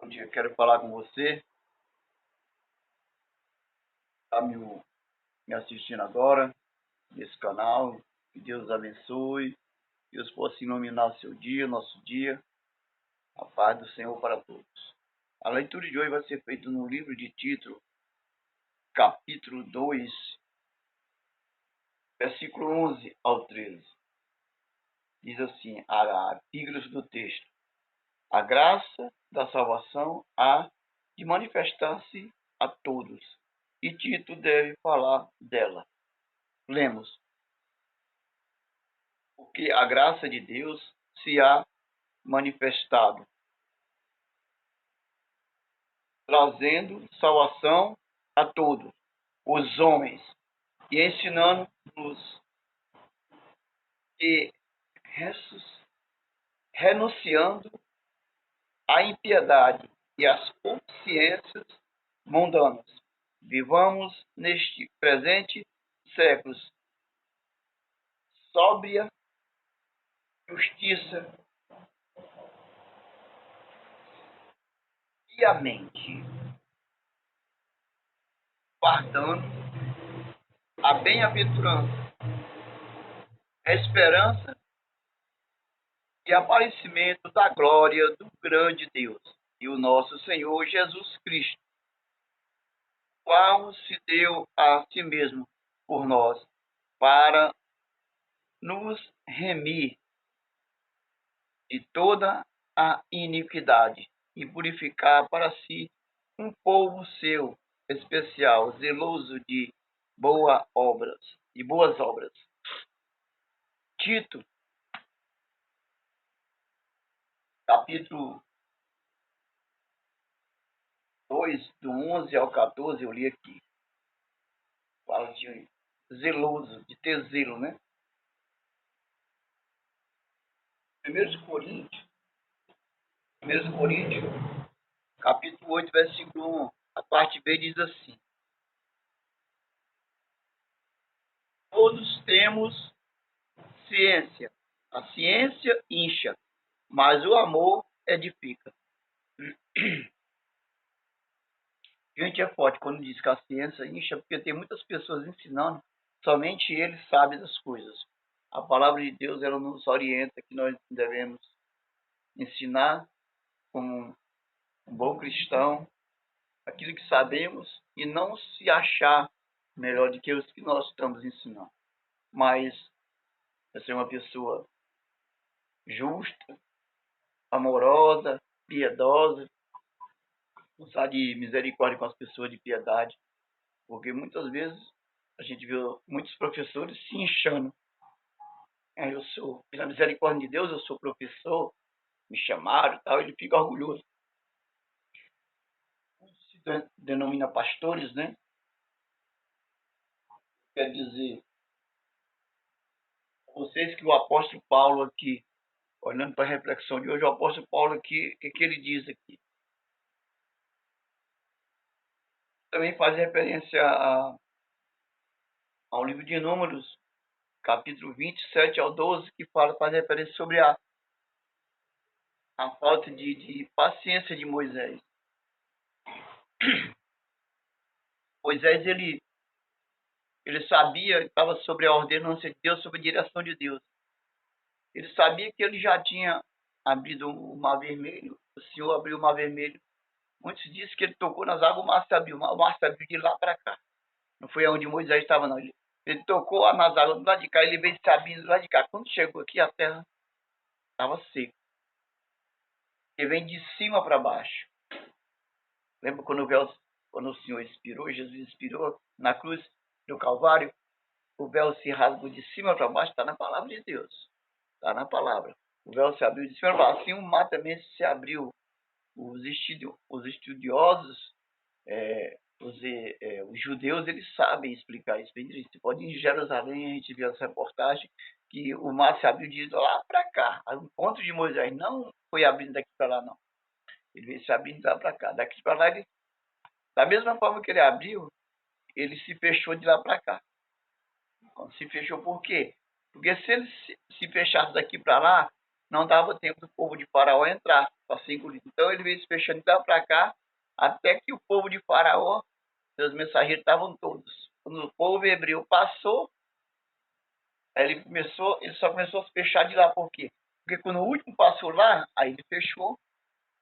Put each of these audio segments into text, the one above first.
Bom dia, quero falar com você. Está me assistindo agora nesse canal. Que Deus abençoe. Que Deus possa iluminar seu dia, nosso dia. A paz do Senhor para todos. A leitura de hoje vai ser feita no livro de Tito, capítulo 2, versículo 11 ao 13. Diz assim, a epígrafe do texto: a graça da salvação há de manifestar-se a todos, e Tito deve falar dela. Lemos: porque a graça de Deus se há manifestado, trazendo salvação a todos os homens, e ensinando-nos que, renunciando à impiedade e às consciências mundanas, vivamos neste presente século sóbria justiça e a mente, guardando a bem-aventurança, a esperança e aparecimento da glória do grande Deus e o nosso Senhor Jesus Cristo, qual se deu a si mesmo por nós, para nos remir de toda a iniquidade e purificar para si um povo seu especial, zeloso de boas obras. Tito, capítulo 2, do 11 ao 14, eu li aqui. Fala de zeloso, de ter zelo, né? 1 Coríntios, capítulo 8, versículo 1, a parte B diz assim: todos temos ciência, a ciência incha, mas o amor edifica. Gente, é forte quando diz que a ciência incha, porque tem muitas pessoas ensinando, somente ele sabe das coisas. A palavra de Deus, ela nos orienta que nós devemos ensinar como um bom cristão aquilo que sabemos e não se achar melhor do que os que nós estamos ensinando. Mas ser uma pessoa justa, amorosa, piedosa, usar de misericórdia com as pessoas, de piedade, porque muitas vezes a gente vê muitos professores se inchando. Eu sou, pela misericórdia de Deus, eu sou professor, me chamaram e tal, ele fica orgulhoso. Se denomina pastores, né? Quer dizer, vocês que o apóstolo Paulo aqui, olhando para a reflexão de hoje, o apóstolo Paulo aqui, o que ele diz aqui? Também faz referência ao livro de Números, capítulo 27 ao 12, que faz referência sobre a falta de paciência de Moisés. Moisés, ele sabia, estava sobre a ordenança de Deus, sobre a direção de Deus. Ele sabia que ele já tinha abrido o Mar Vermelho, o Senhor abriu o Mar Vermelho. Muitos dizem que ele tocou nas águas, o mar se abriu de lá para cá. Não foi onde Moisés estava, não. Ele tocou nas águas do lado de cá, ele veio se abrindo do lado de cá. Quando chegou aqui, a terra estava seca. Ele vem de cima para baixo. Lembra quando o Senhor expirou, Jesus expirou na cruz do Calvário? O véu se rasgou de cima para baixo, está na palavra de Deus. Está na palavra. O véu se abriu de cima para baixo. Assim o mar também se abriu. Os estudiosos, os judeus, eles sabem explicar isso bem direito. Você pode ir em Jerusalém, a gente viu essa reportagem, que o mar se abriu de lá para cá. O ponto de Moisés não foi abrindo daqui para lá, não. Ele veio se abrindo de lá para cá. Daqui para lá, da mesma forma que ele abriu, ele se fechou de lá para cá. Se fechou por quê? Porque se ele se fechasse daqui para lá, não dava tempo do povo de Faraó entrar para ser engolido. Então ele veio se fechando de lá para cá, até que o povo de Faraó, seus mensageiros estavam todos. Quando o povo hebreu passou, ele só começou a se fechar de lá. Por quê? Porque quando o último passou lá, aí ele fechou.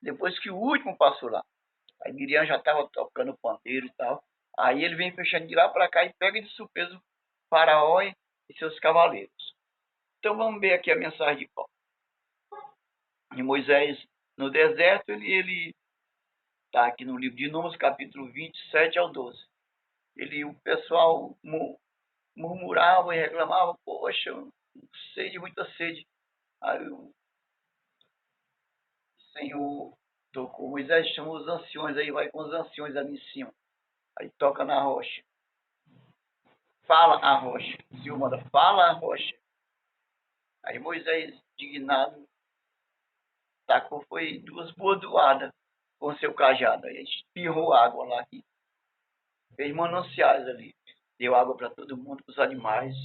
Depois que o último passou lá, aí Miriam já estava tocando pandeiro e tal. Aí ele vem fechando de lá para cá e pega de surpresa o Faraó e seus cavaleiros. Então vamos ver aqui a mensagem de Paulo. E Moisés, no deserto, ele está aqui no livro de Números, capítulo 27 ao 12. O pessoal murmurava e reclamava, poxa, sede, muita sede. Aí o Senhor tocou, Moisés chamou os anciões, aí vai com os anciões ali em cima. Aí toca na rocha. Fala a rocha. O Senhor manda, fala a rocha. Aí Moisés, indignado, tacou, foi 2 bordoadas com seu cajado. Aí espirrou água lá, aqui. Fez mananciais ali. Deu água para todo mundo, para os animais.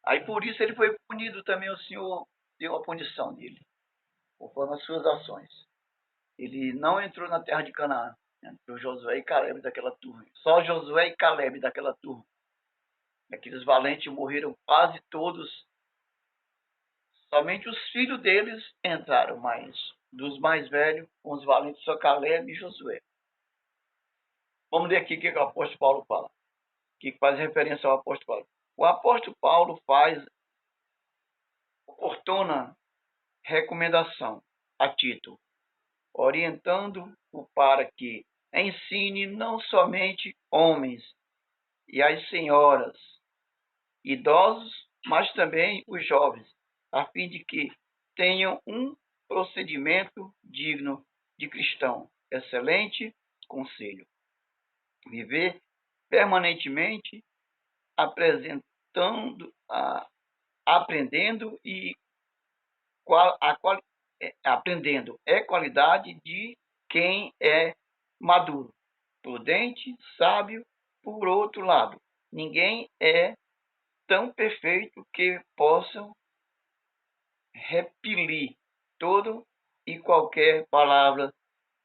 Aí por isso ele foi punido também, o Senhor deu a punição dele, conforme as suas ações. Ele não entrou na terra de Canaã. Entrou Josué e Caleb daquela turma. Só Josué e Caleb daquela turma. Aqueles valentes morreram quase todos. Somente os filhos deles entraram, mas dos mais velhos, os valentes, só Caleb e Josué. Vamos ler aqui o que o apóstolo Paulo fala. Que faz referência ao apóstolo Paulo. O apóstolo Paulo faz oportuna recomendação a Tito, orientando-o para que ensine não somente homens e as senhoras, idosos, mas também os jovens, a fim de que tenham um procedimento digno de cristão. Excelente conselho. Viver permanentemente aprendendo e aprendendo é qualidade de quem é maduro, prudente, sábio. Por outro lado, ninguém é tão perfeito que possam repelir todo e qualquer palavra,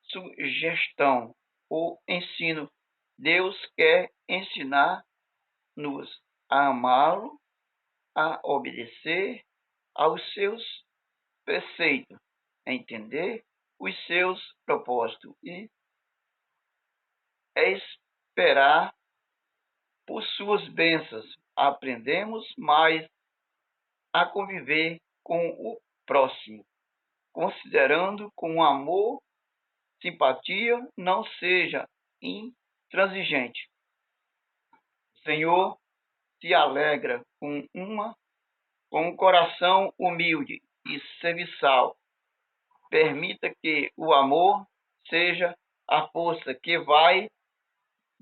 sugestão ou ensino. Deus quer ensinar-nos a amá-lo, a obedecer aos seus preceitos, a entender os seus propósitos e esperar por suas bênçãos. Aprendemos mais a conviver com o próximo, considerando com amor, simpatia, não seja intransigente. O Senhor se alegra com um coração humilde e serviçal. Permita que o amor seja a força que vai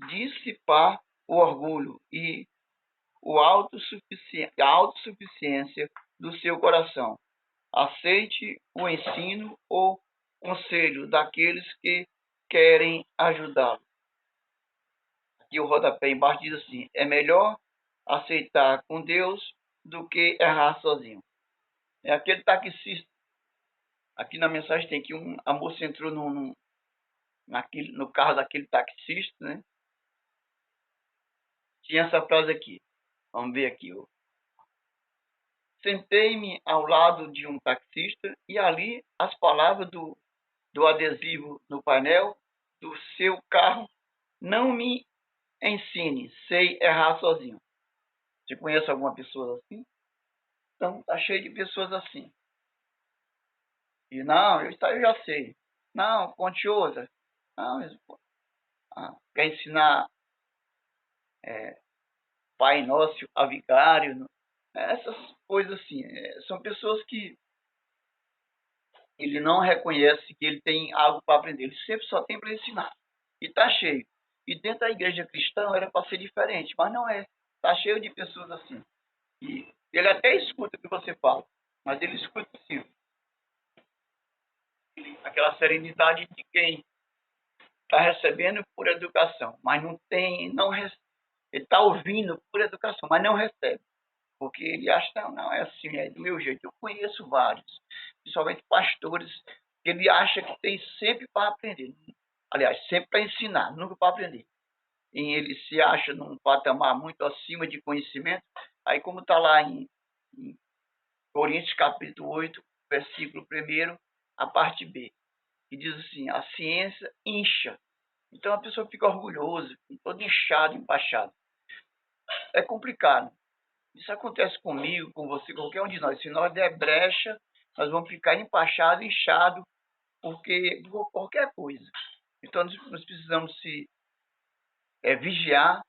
dissipar o orgulho e a autossuficiência do seu coração. Aceite o ensino ou conselho daqueles que querem ajudá-lo. Aqui o rodapé embaixo diz assim: é melhor aceitar com Deus do que errar sozinho. É aquele taxista. Aqui na mensagem tem que a moça entrou no carro daquele taxista, né? Tinha essa frase aqui. Vamos ver aqui. Sentei-me ao lado de um taxista e ali as palavras do adesivo no painel do seu carro: não me ensine, sei errar sozinho. Você conhece alguma pessoa assim? Então, tá cheio de pessoas assim. E não, eu já sei. Não, conte outra. Não, quer ensinar Pai Nosso a vigário. Essas coisas assim. São pessoas que ele não reconhece que ele tem algo para aprender. Ele sempre só tem para ensinar. E está cheio. E dentro da igreja cristã era para ser diferente, mas não é. Está cheio de pessoas assim. E ele até escuta o que você fala, mas ele escuta sim. Aquela serenidade de quem está recebendo por educação, mas não tem, ele está ouvindo por educação, mas não recebe. porque ele acha, não, não, é assim, é do meu jeito. Eu conheço vários, principalmente pastores, que ele acha que tem sempre para aprender. Aliás, sempre para ensinar, nunca para aprender. E ele se acha num patamar muito acima de conhecimento. Aí, como está lá em Coríntios capítulo 8, versículo 1, a parte B, que diz assim, a ciência incha. Então a pessoa fica orgulhosa, todo inchado, empachado. É complicado. Isso acontece comigo, com você, com qualquer um de nós. Se nós der brecha, nós vamos ficar empachado, inchado, porque por qualquer coisa. Então nós precisamos vigiar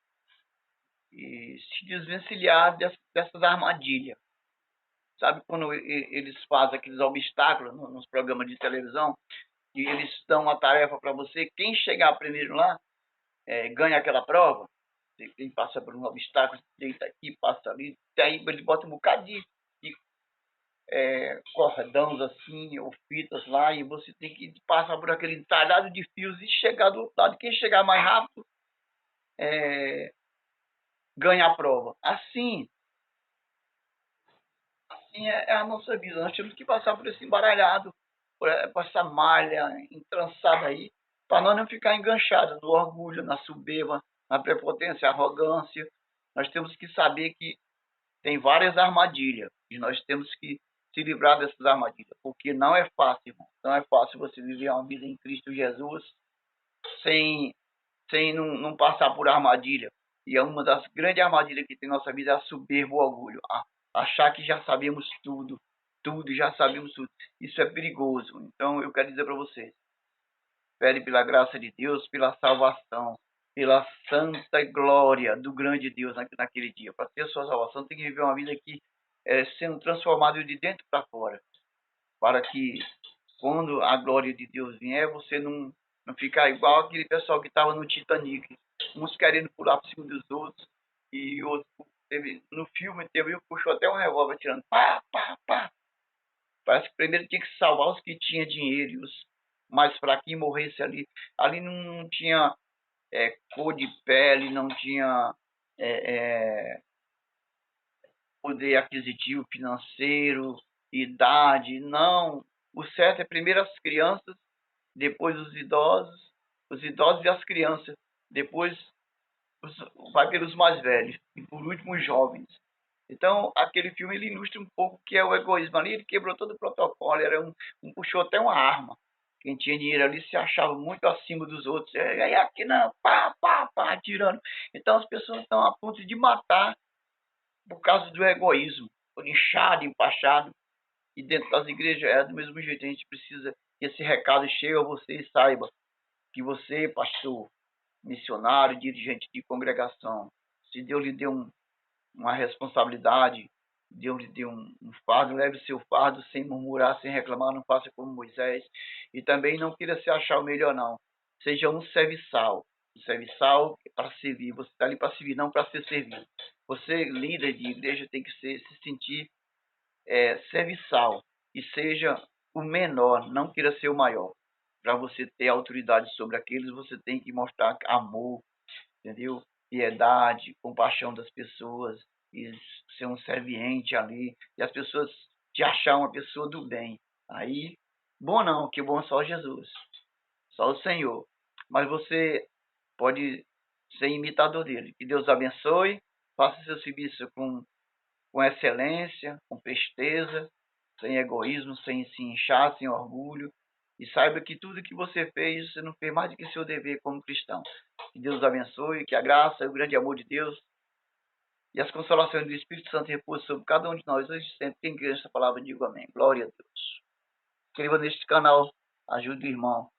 e se desvencilhar dessas armadilhas. Sabe quando eles fazem aqueles obstáculos nos programas de televisão, e eles dão uma tarefa para você, quem chegar primeiro lá, ganha aquela prova? Quem passa por um obstáculo, deita aqui, passa ali, aí ele bota um bocado de cordões assim, ou fitas lá, e você tem que passar por aquele entalhado de fios e chegar do outro lado. Quem chegar mais rápido, ganha a prova. Assim é a nossa vida. Nós temos que passar por esse embaralhado, por essa malha entrançada aí, para nós não ficar enganchados no orgulho, na soberba, na prepotência, arrogância. Nós temos que saber que tem várias armadilhas e nós temos que se livrar dessas armadilhas, porque não é fácil, irmão. Não é fácil você viver uma vida em Cristo Jesus sem não passar por armadilha. E é uma das grandes armadilhas que tem na nossa vida, é a soberba, o orgulho. Achar que já sabemos tudo, já sabemos tudo. Isso é perigoso. Então eu quero dizer para vocês, pede pela graça de Deus, pela salvação, pela santa glória do grande Deus naquele dia. Para ter a sua salvação, tem que viver uma vida aqui sendo transformado de dentro para fora. Para que quando a glória de Deus vier, você não ficar igual aquele pessoal que estava no Titanic. Uns querendo pular por cima dos outros. E outros, no filme, teve um que puxou até um revólver tirando. Pá, pá, pá. Parece que primeiro tinha que salvar os que tinham dinheiro. E os mais fraquinhos morressem ali. Ali não tinha cor de pele, não tinha poder aquisitivo financeiro, idade. Não. O certo é primeiro as crianças, depois os idosos e as crianças, depois vai pelos mais velhos e por último os jovens. Então aquele filme ele ilustra um pouco o que é o egoísmo ali. Ele quebrou todo o protocolo, era puxou até uma arma. Quem tinha dinheiro ali se achava muito acima dos outros. E aqui não, pá, pá, pá, atirando. Então as pessoas estão a ponto de matar por causa do egoísmo, por inchado, empachado. E dentro das igrejas é do mesmo jeito. A gente precisa que esse recado chegue a você e saiba que você, pastor, missionário, dirigente de congregação, se Deus lhe deu uma responsabilidade, Deus lhe deu um fardo, leve o seu fardo sem murmurar, sem reclamar, não faça como Moisés. E também não queira se achar o melhor, não. Seja um serviçal. Um serviçal para servir. Você está ali para servir, não para ser servido. Você, líder de igreja, tem que se sentir serviçal. E seja o menor, não queira ser o maior. Para você ter autoridade sobre aqueles, você tem que mostrar amor, entendeu? Piedade, compaixão das pessoas, e ser um serviente ali, e as pessoas te achar uma pessoa do bem. Aí, bom não, que bom só Jesus, só o Senhor. Mas você pode ser imitador dele. Que Deus abençoe, faça seu serviço com excelência, com presteza, sem egoísmo, sem se inchar, sem orgulho. E saiba que tudo que você fez, você não fez mais do que seu dever como cristão. Que Deus abençoe, que a graça e o grande amor de Deus e as consolações do Espírito Santo repousem sobre cada um de nós, hoje e sempre. Quem crê nessa palavra, diga amém. Glória a Deus. Inscreva neste canal, ajude o irmão.